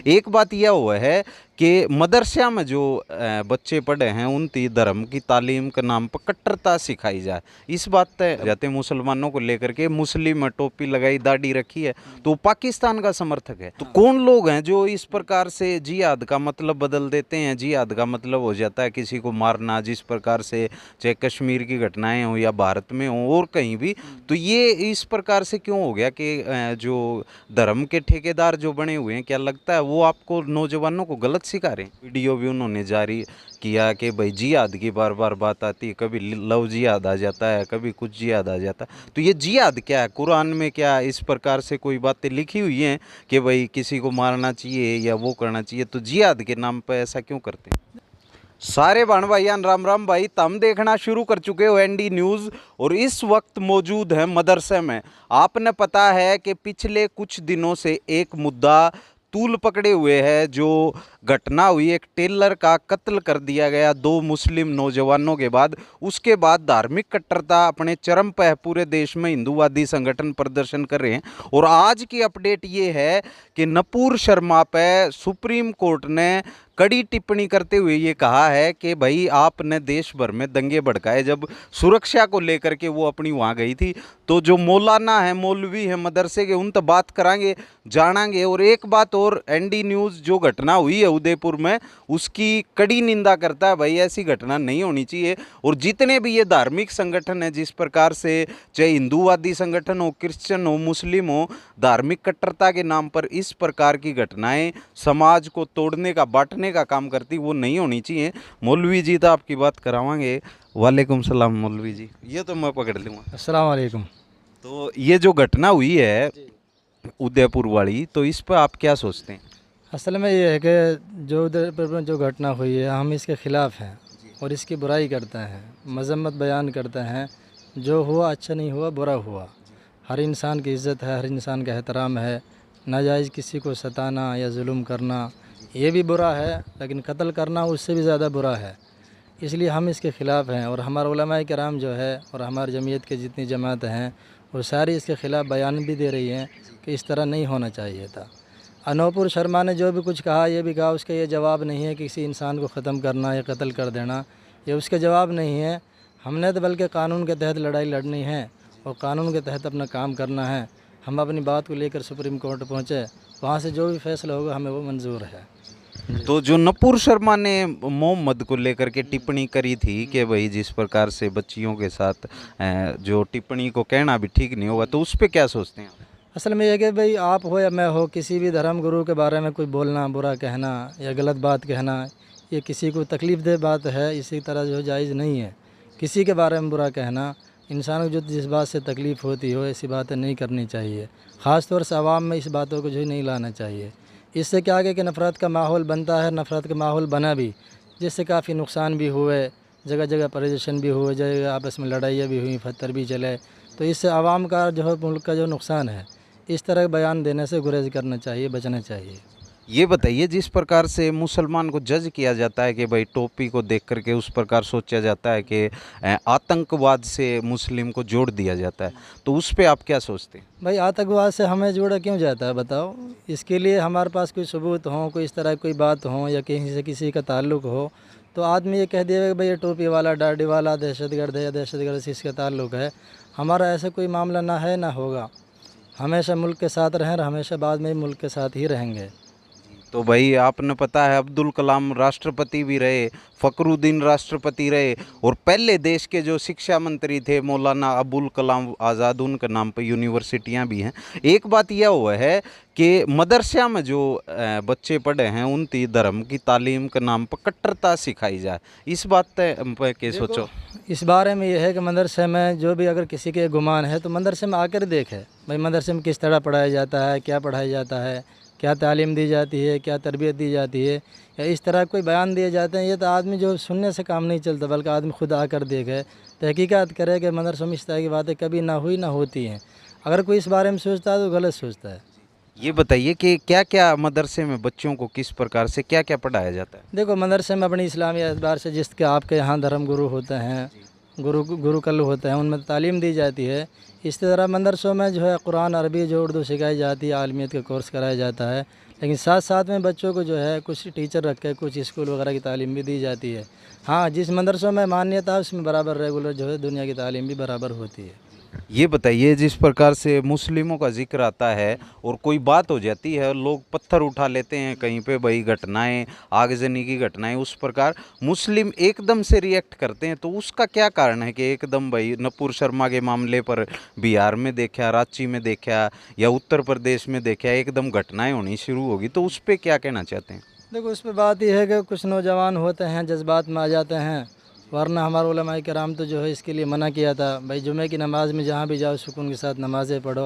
एक बात यह हुआ है कि मदरसा में जो बच्चे पढ़े हैं उनकी धर्म की तालीम के नाम पर कट्टरता सिखाई जाए, इस बात तय जाते मुसलमानों को लेकर के मुस्लिम में टोपी लगाई दाढ़ी रखी है तो पाकिस्तान का समर्थक है। तो कौन लोग हैं जो इस प्रकार से जिहाद का मतलब बदल देते हैं? जिहाद का मतलब हो जाता है किसी को मारना, जिस प्रकार से चाहे कश्मीर की घटनाएं हो या भारत में हो और कहीं भी। तो ये इस प्रकार से क्यों हो गया कि जो धर्म के ठेकेदार जो बने हुए हैं, क्या लगता है वो आपको नौजवानों को गलत सिखा रहे हैं? वीडियो भी उन्होंने जारी किया कि भाई जिहाद की बार बार बात आती है, कभी लव जिहाद आ जाता है, कभी कुछ जिहाद आ जाता है। तो ये जिहाद क्या है? कुरान में क्या इस प्रकार से कोई बातें लिखी हुई हैं कि भाई किसी को मारना चाहिए या वो करना चाहिए? तो जिहाद के नाम पर ऐसा क्यों करते हैं? सारे भाण भाईयान राम राम भाई, तम देखना शुरू कर चुके हो एनडी न्यूज़ और इस वक्त मौजूद है मदरसे में। आपने पता है कि पिछले कुछ दिनों से एक मुद्दा तूल पकड़े हुए है, जो घटना हुई एक टेलर का कत्ल कर दिया गया दो मुस्लिम नौजवानों के बाद। उसके बाद धार्मिक कट्टरता अपने चरम पर है, पूरे देश में हिंदूवादी संगठन प्रदर्शन कर रहे हैं। और आज की अपडेट ये है कि नपूर शर्मा पे सुप्रीम कोर्ट ने कड़ी टिप्पणी करते हुए ये कहा है कि भाई आपने देश भर में दंगे भड़काए। जब सुरक्षा को लेकर के वो अपनी वहाँ गई थी तो जो मौलाना है, मौलवी है मदरसे के, उन तो बात करांगे जानांगे। और एक बात और, एनडी न्यूज़ जो घटना हुई है उदयपुर में उसकी कड़ी निंदा करता है, भाई ऐसी घटना नहीं होनी चाहिए। और जितने भी ये धार्मिक संगठन है, जिस प्रकार से चाहे हिंदूवादी संगठन हो, क्रिश्चियन हो, मुस्लिम हो, धार्मिक कट्टरता के नाम पर इस प्रकार की घटनाएं समाज को तोड़ने का, बांटने का काम करती, वो नहीं होनी चाहिए। मौलवी जी तो आपकी बात करावांगे। वालेकुम सलाम मौलवी जी, ये तो मैं पकड़ लूँगा। अस्सलाम वालेकुम। तो ये जो घटना हुई है उदयपुर वाली, तो इस पर आप क्या सोचते हैं? असल में ये है कि जो उदयपुर में जो घटना हुई है हम इसके ख़िलाफ़ हैं और इसकी बुराई करते हैं, मज़म्मत बयान करते हैं। जो हुआ अच्छा नहीं हुआ, बुरा हुआ। हर इंसान की इज़्ज़त है, हर इंसान का एहतराम है। नाजायज़ किसी को सताना या जुल्म करना ये भी बुरा है, लेकिन कत्ल करना उससे भी ज़्यादा बुरा है। इसलिए हम इसके ख़िलाफ़ हैं और हमारे उलमाए किराम जो है और हमारी जमीयत के जितनी जमात हैं वो सारी इसके ख़िलाफ़ बयान भी दे रही हैं कि इस तरह नहीं होना चाहिए था। अनूपुर शर्मा ने जो भी कुछ कहा, ये भी कहा, उसका ये जवाब नहीं है कि किसी इंसान को ख़त्म करना या कत्ल कर देना, ये उसका जवाब नहीं है। हमने तो बल्कि कानून के तहत लड़ाई लड़नी है और कानून के तहत अपना काम करना है। हम अपनी बात को लेकर सुप्रीम कोर्ट पहुँचे, वहाँ से जो भी फैसला होगा हमें वो मंजूर है। तो जो नपूर शर्मा ने मोहम्मद को लेकर के टिप्पणी करी थी कि भाई जिस प्रकार से बच्चियों के साथ जो टिप्पणी को कहना भी ठीक नहीं होगा, तो उस पर क्या सोचते हैं? असल में ये कि भाई आप हो या मैं हो, किसी भी धर्म गुरु के बारे में कोई बोलना, बुरा कहना या गलत बात कहना, ये किसी को तकलीफ़ दे बात है। इसी तरह जो जायज़ नहीं है किसी के बारे में बुरा कहना। इंसान को जो जिस बात से तकलीफ़ होती हो ऐसी बातें नहीं करनी चाहिए। ख़ास तौर से आवाम में इस बातों को जो नहीं लाना चाहिए। इससे क्या आगे कि नफ़रत का माहौल बनता है, नफ़रत का माहौल बना भी, जिससे काफ़ी नुकसान भी हुए, जगह जगह परेशान भी हुए, जगह आपस में लड़ाइयाँ भी हुई, पत्थर भी चले। तो इससे आवाम का जो है, मुल्क का जो नुकसान है, इस तरह बयान देने से गुरेज करना चाहिए, बचना चाहिए। ये बताइए, जिस प्रकार से मुसलमान को जज किया जाता है कि भाई टोपी को देख करके उस प्रकार सोचा जाता है कि आतंकवाद से मुस्लिम को जोड़ दिया जाता है, तो उस पे आप क्या सोचते हैं? भाई आतंकवाद से हमें जोड़ा क्यों जाता है बताओ? इसके लिए हमारे पास कोई सबूत हो, कोई इस तरह कोई बात हो या कहीं से किसी का ताल्लुक़ हो, तो आदमी ये कह दिया कि भाई ये टोपी वाला, दाढ़ी वाला दहशतगर्द है या दहशतगर्द से इसका ताल्लुक़ है। हमारा ऐसा कोई मामला ना है ना होगा। हमेशा मुल्क के साथ रहें और हमेशा बाद में मुल्क के साथ ही रहेंगे। तो भाई आपने पता है अब्दुल कलाम राष्ट्रपति भी रहे, फ़खरुद्दीन राष्ट्रपति रहे, और पहले देश के जो शिक्षा मंत्री थे मौलाना अबुल कलाम आज़ाद, उनके नाम पर यूनिवर्सिटियां भी हैं। एक बात यह हुआ है कि मदरसा में जो बच्चे पढ़े हैं उनकी धर्म की तालीम के नाम पर कट्टरता सिखाई जाए, इस बात पे के सोचो? इस बारे में यह है कि मदरसे में जो भी अगर किसी के गुमान है तो मदरसे में आकर देखे भाई मदरसे में किस तरह पढ़ाया जाता है, क्या पढ़ाया जाता है, क्या तालीम दी जाती है, क्या तरबियत दी जाती है, या इस तरह कोई बयान दिए जाते हैं। ये तो आदमी जो सुनने से काम नहीं चलता, बल्कि आदमी खुद आकर देखे, तहकीकात करे कि मदरसों में इस तरह की बातें कभी ना हुई ना होती हैं। अगर कोई इस बारे में सोचता है तो गलत सोचता है। ये बताइए कि क्या क्या मदरसे में बच्चों को किस प्रकार से क्या क्या पढ़ाया जाता है? देखो मदरसे में अपनी इस्लामी एतबार से जिसके आपके यहाँ धर्म गुरु होते हैं, गुरुकुल होते हैं, उनमें तालीम दी जाती है। इस तरह मदरसों में जो है कुरान, अरबी, जो उर्दू सिखाई जाती है, आलमियत का कोर्स कराया जाता है। लेकिन साथ साथ में बच्चों को जो है कुछ टीचर रख के कुछ स्कूल वगैरह की तालीम भी दी जाती है। हाँ, जिस मदरसों में मान्यता है उसमें बराबर रेगुलर जो है दुनिया की तालीम भी बराबर होती है। ये बताइए, जिस प्रकार से मुस्लिमों का जिक्र आता है और कोई बात हो जाती है, लोग पत्थर उठा लेते हैं कहीं पे, भाई घटनाएं, आगजनी की घटनाएं, उस प्रकार मुस्लिम एकदम से रिएक्ट करते हैं, तो उसका क्या कारण है कि एकदम भाई नपुर शर्मा के मामले पर बिहार में देखा, रांची में देखा या उत्तर प्रदेश में देखा, एकदम घटनाएं होनी शुरू होगी, तो उस पर क्या कहना चाहते हैं? देखो, उस पर बात यह है कि कुछ नौजवान होते हैं जज्बात में आ जाते हैं, वरना हमारे उलमाए किराम तो जो है इसके लिए मना किया था भाई जुमे की नमाज़ में जहाँ भी जाओ सुकून के साथ नमाज़ें पढ़ो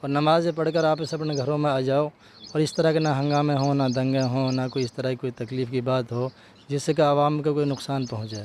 और नमाज़ें पढ़कर आप अपने घरों में आ जाओ, और इस तरह के ना हंगामे हों, ना दंगे हों, ना कोई इस तरह की कोई तकलीफ़ की बात हो जिससे कि आवाम को कोई नुकसान पहुँचे।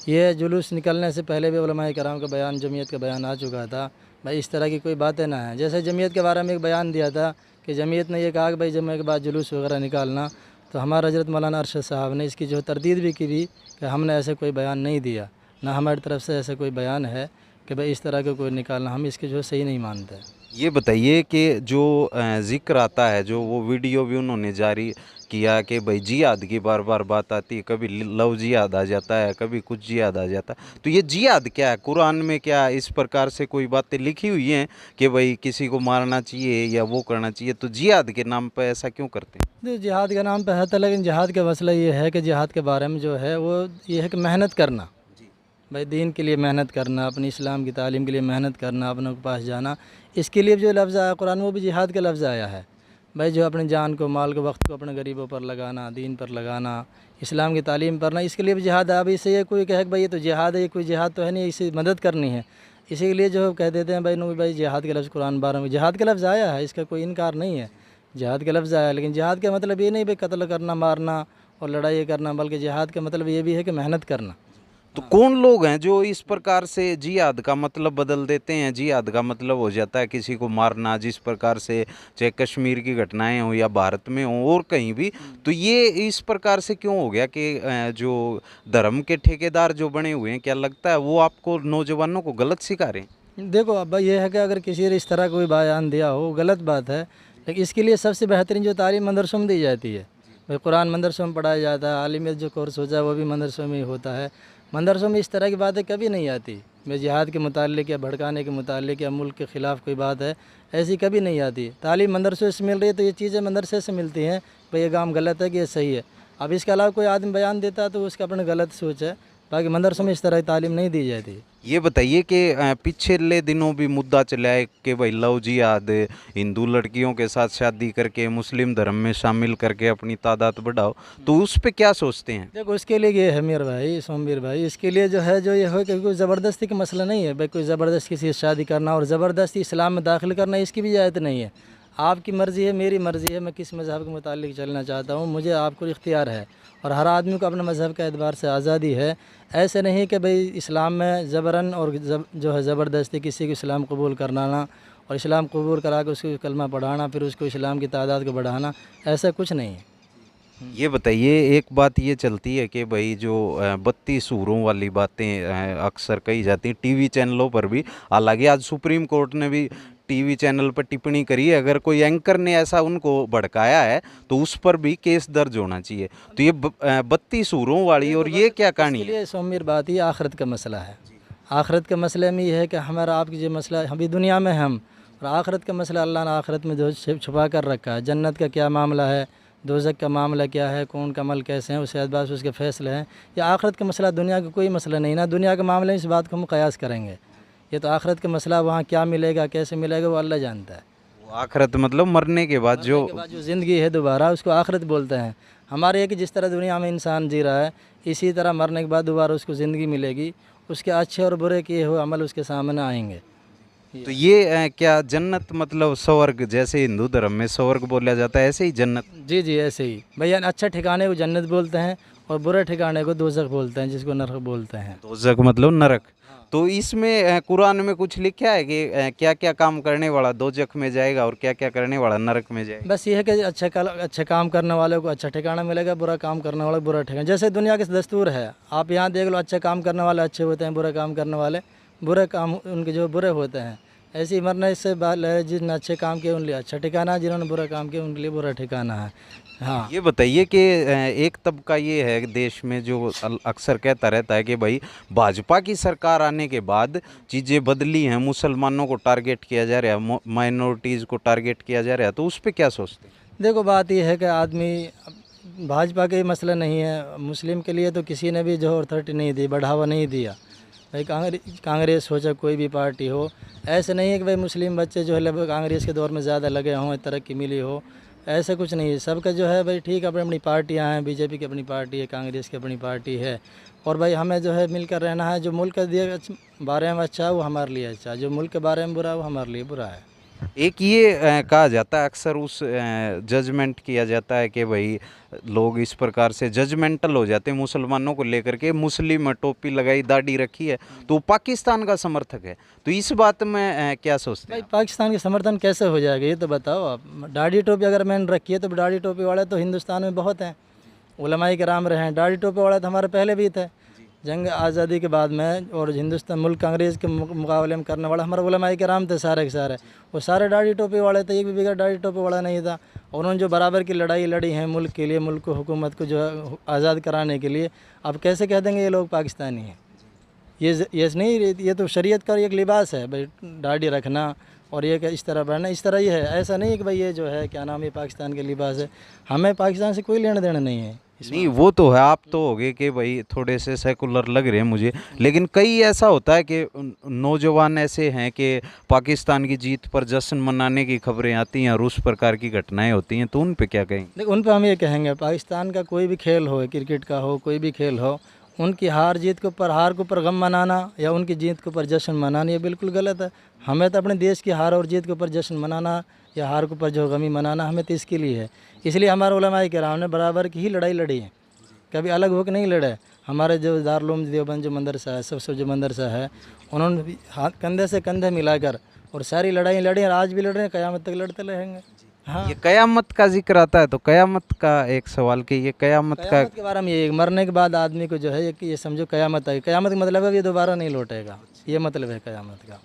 ये जुलूस निकलने से पहले भी उलमाए किराम का बयान, जमीयत का बयान आ चुका था भाई इस तरह की कोई बातें ना है। जैसे जमीयत के बारे में एक बयान दिया था कि जमीयत ने यह कहा कि भाई जुमे के बाद जुलूस वगैरह निकालना, तो हमारा हज़रत मौलाना अरशद साहब ने इसकी जो तरदीद भी की भी कि हमने ऐसे कोई बयान नहीं दिया, ना हमारी तरफ से ऐसा कोई बयान है कि भाई इस तरह का कोई निकालना, हम इसके जो सही नहीं मानते। ये बताइए कि जो जिक्र आता है, जो वो वीडियो भी उन्होंने जारी किया कि भाई जिहाद की बार बार बात आती है, कभी लव जिहाद आ जाता है, कभी कुछ जिहाद आ जाता है, तो ये जिहाद क्या है? कुरान में क्या इस प्रकार से कोई बातें लिखी हुई हैं कि भाई किसी को मारना चाहिए या वो करना चाहिए, तो जिहाद के नाम पर ऐसा क्यों करते हैं? जो जिहाद के नाम पे है, तो लेकिन जिहाद का मसला ये है कि जिहाद के बारे में जो है वो ये है कि मेहनत करना, भाई दीन के लिए मेहनत करना, अपनी इस्लाम की तालीम के लिए मेहनत करना, अपनों के पास जाना, इसके लिए जो लफ्ज़ आया कुरान वो भी जिहाद का लफ्ज़ आया है। भाई जो अपनी जान को, माल को, वक्त को अपने गरीबों पर लगाना, दीन पर लगाना, इस्लाम की तालीम पढ़ना, इसके लिए भी जिहाद है। अब इससे ये कोई कहे कि भाई ये तो जिहाद है, ये कोई जिहाद तो है नहीं, इसे मदद करनी है, इसी के लिए जो कह देते हैं भाई नो भाई जिहाद का लफ्ज़ कुरान 12 में जिहाद का लफ्ज़ आया है, इसका कोई इनकार नहीं है, जिहाद का लफ्ज़ आया है। लेकिन जिहाद का मतलब ये नहीं भाई कत्ल करना, मारना और लड़ाई करना, बल्कि जिहाद का मतलब ये भी है कि मेहनत करना। तो कौन लोग हैं जो इस प्रकार से जिहाद का मतलब बदल देते हैं? जिहाद का मतलब हो जाता है किसी को मारना, जिस प्रकार से चाहे कश्मीर की घटनाएं हो या भारत में हो और कहीं भी, तो ये इस प्रकार से क्यों हो गया कि जो धर्म के ठेकेदार जो बने हुए हैं, क्या लगता है वो आपको, नौजवानों को गलत सिखा रहे हैं? देखो अब भाई ये है कि अगर किसी ने इस तरह कोई बयान दिया हो गलत बात है, लेकिन इसके लिए सबसे बेहतरीन जो तालीम मदरसों में दी जाती है, भाई कुरान मदरसों में पढ़ाया जाता है, आलिमियत जो कोर्स होता है वो भी मदरसों में ही होता है। मदरसों में इस तरह की बातें कभी नहीं आती, भाई जिहाद के मुतालिक या भड़काने के मुतालिक या मुल्क के ख़िलाफ़ कोई बात है, ऐसी कभी नहीं आती। तालीम मदरसों से मिल रही है तो ये चीज़ें मदरसे से मिलती हैं, भाई ये काम गलत है कि ये सही है। अब इसके अलावा कोई आदमी बयान देता है तो उसका अपना गलत सोच है, बाकी मदरसों में इस तरह की तालीम नहीं दी जाती। ये बताइए कि पिछले दिनों भी मुद्दा चला है कि भाई लव जिहाद, हिंदू लड़कियों के साथ शादी करके मुस्लिम धर्म में शामिल करके अपनी तादाद बढ़ाओ, तो उस पे क्या सोचते हैं? देखो उसके लिए ये है मेरे भाई, सोमवीर भाई, इसके लिए जो है जो ये हो कि कोई ज़बरदस्ती का मसला नहीं है भाई, कोई ज़बरदस्त किसी से शादी करना और ज़बरदस्ती इस्लाम में दाखिल करना, इसकी भी इजाज़त नहीं है। आपकी मर्ज़ी है, मेरी मर्ज़ी है, मैं किस मज़हब के मुतालिक चलना चाहता हूँ, मुझे आपको इख्तियार है, और हर आदमी को अपने मज़हब के एतबार से आज़ादी है। ऐसे नहीं कि भाई इस्लाम में ज़बरन और जो है ज़बरदस्ती किसी को इस्लाम कबूल कराना और इस्लाम कबूल करा के उसको कलमा पढ़ाना, फिर उसको इस्लाम की तादाद को बढ़ाना, ऐसा कुछ नहीं है। ये बताइए, एक बात ये चलती है कि भाई जो 32 सूरों वाली बातें अक्सर कही जाती हैं टीवी चैनलों पर भी, हालांकि आज सुप्रीम कोर्ट ने भी टीवी चैनल पर टिप्पणी करी है, अगर कोई एंकर ने ऐसा उनको भड़काया है तो उस पर भी केस दर्ज होना चाहिए। तो ये 32 सूरों वाली और ये क्या कहानी इसके है? लिए सोमवीर बात ये आखिरत का मसला है। आखिरत के मसले में ये है कि हमारा आपकी जो मसला है, अभी दुनिया में हम, और आखिरत का मसला अल्लाह ने आखिरत में जो छुपा कर रखा है। जन्नत का क्या मामला है, दोज़ख का मामला क्या है, कौन का अमल कैसे हैं, उसके अदबास उसके फ़ैसले हैं। ये आखिरत का मसला, दुनिया का कोई मसला नहीं ना, दुनिया के मामले में इस बात को हम क़यास करेंगे। ये तो आखिरत का मसला, वहाँ क्या मिलेगा कैसे मिलेगा वो अल्लाह जानता है। वो आखिरत मतलब मरने के बाद जो ज़िंदगी है दोबारा, उसको आखिरत बोलते हैं। हमारे एक जिस तरह दुनिया में इंसान जी रहा है, इसी तरह मरने के बाद दोबारा उसको ज़िंदगी मिलेगी, उसके अच्छे और बुरे किए हुए अमल उसके सामने आएंगे। तो ये क्या जन्नत मतलब स्वर्ग, जैसे हिंदू धर्म में स्वर्ग बोला जाता है, ऐसे ही जन्नत? जी जी ऐसे ही भैया, अच्छे ठिकाने को जन्नत बोलते हैं और बुरे ठिकाने को दोज़ख बोलते हैं, जिसको नरक बोलते हैं। दोज़ख मतलब नरक। तो इसमें कुरान में कुछ लिखा है कि क्या क्या काम करने वाला दोज़ख में जाएगा और क्या क्या करने वाला नरक में जाएगा? बस ये है कि अच्छे काम करने वाले को अच्छा ठिकाना मिलेगा, बुरा काम करने वाले को बुरा ठिकाना। जैसे दुनिया के दस्तूर है, आप यहाँ देख लो, अच्छे काम करने वाले अच्छे होते हैं, बुरे काम करने वाले बुरे काम उनके जो बुरे होते हैं। ऐसे ही मरने से बाल है, जिन्होंने अच्छे काम किए उनके लिए अच्छा ठिकाना है, जिन्होंने बुरा काम किया उनके लिए बुरा ठिकाना है। हाँ, ये बताइए कि एक तबका ये है कि देश में जो अक्सर कहता रहता है कि भाई भाजपा की सरकार आने के बाद चीज़ें बदली हैं, मुसलमानों को टारगेट किया जा रहा है, माइनॉरिटीज़ को टारगेट किया जा रहा है, तो उस पर क्या सोचते हैं? देखो बात ये है कि आदमी भाजपा के ही मसला नहीं है, मुस्लिम के लिए तो किसी ने भी जो अथॉरिटी नहीं दी, बढ़ावा नहीं दिया। भाई कांग्रेस हो चाहे कोई भी पार्टी हो, ऐसे नहीं है कि भाई मुस्लिम बच्चे जो है कांग्रेस के दौर में ज़्यादा लगे हों, तरक्की मिली हो, ऐसा कुछ नहीं है। सबका जो है भाई ठीक अपनी अपनी पार्टियाँ हैं, बीजेपी की अपनी पार्टी है, कांग्रेस की अपनी पार्टी है, और भाई हमें जो है मिलकर रहना है। जो मुल्क के बारे में अच्छा है वो हमारे लिए अच्छा है, जो मुल्क के बारे में बुरा है वो हमारे लिए बुरा है। एक ये कहा जाता है अक्सर, उस जजमेंट किया जाता है कि भाई लोग इस प्रकार से जजमेंटल हो जाते हैं मुसलमानों को लेकर के, मुस्लिम है, टोपी लगाई, दाढ़ी रखी है तो वो पाकिस्तान का समर्थक है, तो इस बात में क्या सोचते भाई हैं? पाकिस्तान के समर्थन कैसे हो जाएगा ये तो बताओ आप। दाढ़ी टोपी अगर मैंने रखी है तो दाढ़ी टोपी वाले तो हिंदुस्तान में बहुत हैं, उलमाए किराम रहे हैं। दाढ़ी टोपी वाले तो हमारे पहले भी थे, जंग आज़ादी के बाद में, और हिंदुस्तान मुल्क अंग्रेज़ के मुकाबले में करने वाला हमारे उलमाए किराम थे सारे के सारे, वो सारे दाढ़ी टोपी वाले थे, एक भी बगैर दाढ़ी टोपी वाला नहीं था। और उन्होंने जो बराबर की लड़ाई लड़ी है मुल्क के लिए, मुल्क को, हुकूमत को जो है आज़ाद कराने के लिए, अब कैसे कह देंगे ये लोग पाकिस्तानी हैं? ये नहीं, ये तो शरीयत का एक लिबास है भाई, दाढ़ी रखना और ये कि इस तरह पहनना, इस तरह ये है। ऐसा नहीं है कि भाई ये जो है क्या नाम, ये पाकिस्तान के लिबास है। हमें पाकिस्तान से कोई लेना देना नहीं है। नहीं, वो तो है, आप तो होगे कि भाई थोड़े से सेकुलर लग रहे हैं मुझे, लेकिन कई ऐसा होता है कि नौजवान ऐसे हैं कि पाकिस्तान की जीत पर जश्न मनाने की खबरें आती हैं और उस प्रकार की घटनाएं होती हैं, तो उन पे क्या कहेंगे? देखो उन पर हम ये कहेंगे, पाकिस्तान का कोई भी खेल हो, क्रिकेट का हो, कोई भी खेल हो, उनकी हार जीत के ऊपर, हार के ऊपर गम मनाना या उनकी जीत के ऊपर जश्न मनाना, ये बिल्कुल गलत है। हमें तो अपने देश की हार और जीत के ऊपर जश्न मनाना या हार के ऊपर जो गमी मनाना, हमें तो इसके लिए है। इसलिए हमारे उलमाए किराम ने बराबर की ही लड़ाई लड़ी है, कभी अलग होकर नहीं लड़े। हमारे जो दारुल देवबंद जो मदरसा है, सबसे जो मदरसा है, उन्होंने भी हाथ कंधे से कंधे मिलाकर और सारी लड़ाई लड़ी, और आज भी लड़ रहे हैं, क़यामत तक लड़ते रहेंगे। हाँ, ये कयामत का जिक्र आता है, तो कयामत का एक सवाल कि ये कयामत का क़यामत के बारे में ये मरने के बाद आदमी को जो है ये समझो क़यामत आई, क़यामत का मतलब है ये दोबारा नहीं लौटेगा, ये मतलब है क़यामत का।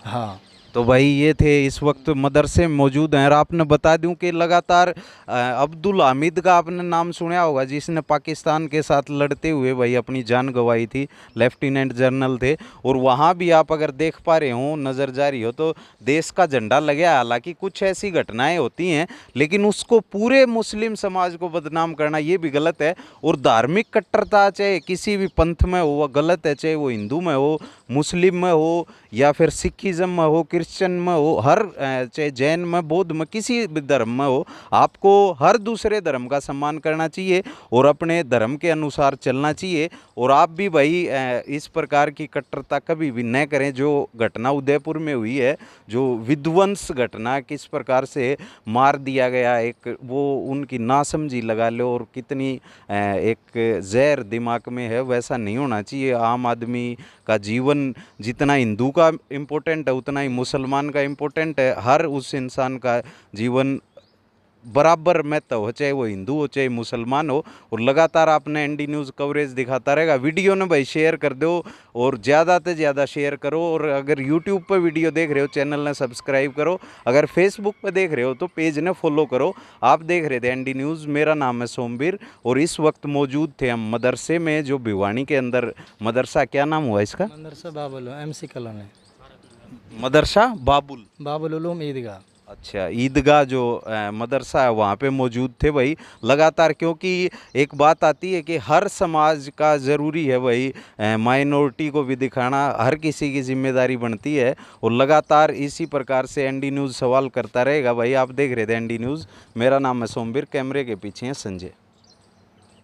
हाँ, तो भाई ये थे इस वक्त मदरसे में मौजूद हैं। और आपने बता दूं कि लगातार अब्दुल हामिद का आपने नाम सुना होगा, जिसने पाकिस्तान के साथ लड़ते हुए भाई अपनी जान गंवाई थी, लेफ्टिनेंट जनरल थे। और वहाँ भी आप अगर देख पा रहे हो, नज़र जा रही हो, तो देश का झंडा लगे। हालांकि कुछ ऐसी घटनाएं होती हैं, लेकिन उसको पूरे मुस्लिम समाज को बदनाम करना ये भी गलत है। और धार्मिक कट्टरता चाहे किसी भी पंथ में हो वह गलत है, चाहे वो हिंदू में हो, मुस्लिम में हो, या फिर सिखिज़म में हो, क्रिश्चियन में हो, हर चाहे जैन में, बौद्ध में, किसी भी धर्म में हो, आपको हर दूसरे धर्म का सम्मान करना चाहिए और अपने धर्म के अनुसार चलना चाहिए। और आप भी भाई इस प्रकार की कट्टरता कभी भी न करें। जो घटना उदयपुर में हुई है, जो विध्वंस घटना, किस प्रकार से मार दिया गया, एक वो उनकी नासमझी लगा लो, और कितनी एक जहर दिमाग में है, वैसा नहीं होना चाहिए। आम आदमी का जीवन जितना हिंदू का इम्पोर्टेंट है उतना ही मुसलमान का इम्पोर्टेंट है। हर उस इंसान का जीवन बराबर महत्व हो, चाहे वो हिंदू हो चाहे मुसलमान हो। और लगातार आपने एनडी न्यूज़ कवरेज दिखाता रहेगा। वीडियो ने भाई शेयर कर दो और ज़्यादा से ज़्यादा शेयर करो। और अगर यूट्यूब पर वीडियो देख रहे हो, चैनल ने सब्सक्राइब करो। अगर फेसबुक पर देख रहे हो तो पेज ने फॉलो करो। आप देख रहे थे एनडी न्यूज़, मेरा नाम है सोमवीर। और इस वक्त मौजूद थे हम मदरसे में, जो भिवानी के अंदर मदरसा, क्या नाम हुआ इसका? मदरसा बाबुल MC कॉलोनी, मदरसा बाबुल उलूम ईदगाह। अच्छा, ईदगाह जो मदरसा है वहाँ पे मौजूद थे भाई लगातार। क्योंकि एक बात आती है कि हर समाज का ज़रूरी है भाई माइनॉरिटी को भी दिखाना, हर किसी की जिम्मेदारी बनती है। और लगातार इसी प्रकार से एनडी न्यूज़ सवाल करता रहेगा। भाई आप देख रहे थे एनडी न्यूज़, मेरा नाम है सोमवीर, कैमरे के पीछे है संजय।